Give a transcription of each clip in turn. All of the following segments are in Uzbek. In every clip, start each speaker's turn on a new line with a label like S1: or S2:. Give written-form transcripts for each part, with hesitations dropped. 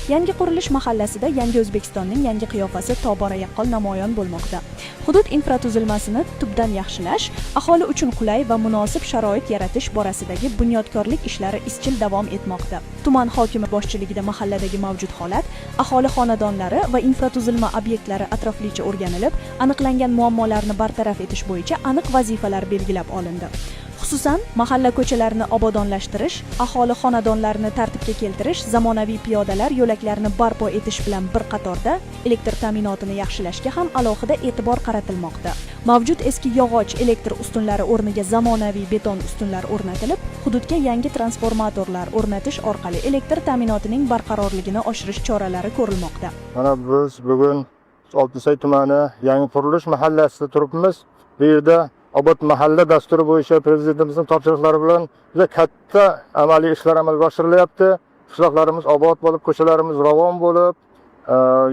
S1: Yangi qurilish mahallasida Yangi O'zbekistonning yangi qiyofasi tobora yaqqol namoyon bo'lmoqda. Hudud infratuzilmasini tubdan yaxshilash, aholi uchun qulay va munosib sharoit yaratish borasidagi bunyodkorlik ishlari izchil davom etmoqda. Tuman hokimi boshchiligida mahalladagi mavjud holat, aholi xonadonlari va infratuzilma obyektlari atroflicha o'rganilib, aniqlangan muammolarni bartaraf etish bo'yicha aniq vazifalar belgilab olindi. Xususan, mahalla ko'chalarini obodonlashtirish, aholi xonadonlarini tartibga keltirish, zamonaviy piyodalar yo'laklarini barpo etish bilan bir qatorda elektr ta'minotini yaxshilashga ham alohida e'tibor qaratilmoqda. Mavjud eski yog'och elektr ustunlari o'rniga zamonaviy beton ustunlar o'rnatilib, hududga yangi transformatorlar o'rnatish orqali elektr ta'minotining barqarorligini oshirish choralari ko'rilmoqda.
S2: Mana biz bugun Oltinsoy tumani yangi qurilish mahallasida turibmiz. Bu yerda Obod mahalla dasturi bo'yicha prezidentimizning topshiriqlari bilan juda katta amaliy ishlar amalga oshirilyapti. Qishloqlarimiz obod bo'lib, ko'chalarimiz ravon bo'lib,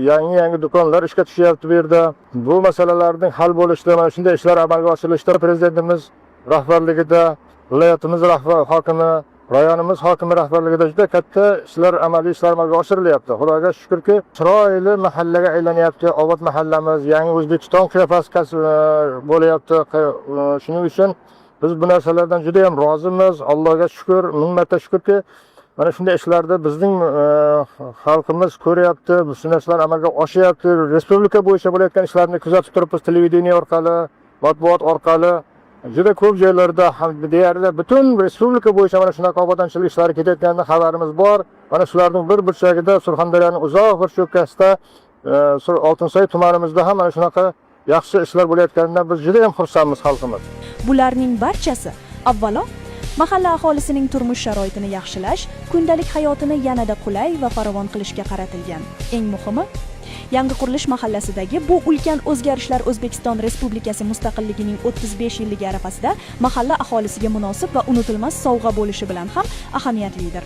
S2: yangi do'konlar ishga tushyapti bu yerda. Bu masalalarning hal bo'lishida mana shunday ishlar amalga oshirilishda prezidentimiz rahbarligida, viloyatimiz hokimi, rayonimiz hokimi rahbarligida juda katta ishlar, amaliy ishlar amalga oshirilyapti. Xudoga shukrki, chiroyli mahallaga aylanyapti. Obod mahallamiz yangi O'zbekiston qiyofasi bo'layapti. Shuning uchun biz bu narsalardan juda ham rozimiz. Allohga shukr, ming marta shukrki, mana shunday ishlarda bizning xalqimiz ko'ryapti, bu narsalar amalga oshyapti. Respublika bo'yicha bo'layotgan ishlarni kuzatib turibmiz, televideniya orqali, matbuot orqali. Juda ko'p joylarda, deyarli butun respublika bo'yicha mana shunaqa obodonchilik ishlari ketayotganidan xabarimiz bor. Mana shularning bir burchagida Surxondaryoning uzoq bir cho'kkasida, Oltinsoy tumanimizda ham mana shunaqa yaxshi ishlar bo'layotganidan biz juda ham xursandmiz xalqimiz.
S1: Bularning barchasi avvalo mahalla aholisining turmush sharoitini yaxshilash, kundalik hayotini yanada qulay va farovon qilishga qaratilgan. Eng muhimi, Yangi qurilish mahallasidagi bu ulkan o'zgarishlar O'zbekiston Respublikasi mustaqilligining 35 yilligi arafasida mahalla aholisiga munosib va unutilmas sovg'a bo'lishi bilan ham ahamiyatlidir.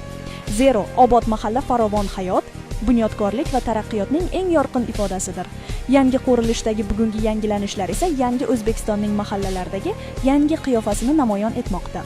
S1: Zero obod mahalla farovon hayot, bunyodkorlik va taraqqiyotning eng yorqin ifodasidir. Yangi qurilishdagi bugungi yangilanishlar esa yangi O'zbekistonning mahallalaridagi yangi qiyofasini namoyon etmoqda.